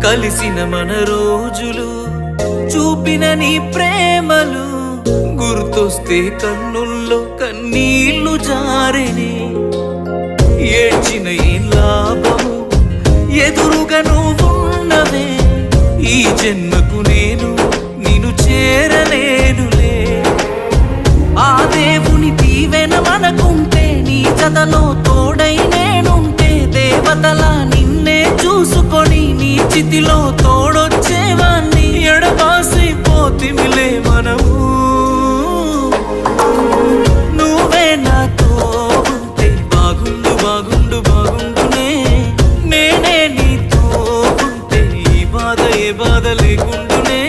కలిసిన మన రోజులు చూపిన నీ ప్రేమలు గుర్తొస్తే కన్నుల్లో కన్నీళ్లు జారెనే. ఏడ్చిన ఏం లాభము ఎదురుగా నువ్వున్నవే, ఈ జన్మకు నేను నిన్ను చేరలేనులే. ఆ దేవుని దీవెన మనకుంటే, నీ జతలో తోడై నేనుంటే, దేవతలా నిన్నే చూసుకొని నీ చితిలో తోడొచ్చేవాణ్ణి. ఎడబాసిపోతిమిలే మనము, నువ్వే నాతో ఉంటే బాగుండు బాగుండు బాగుండునే. నేనే నీతో ఉంటే ఈ బాధ ఏ బాధ లేకుండునే.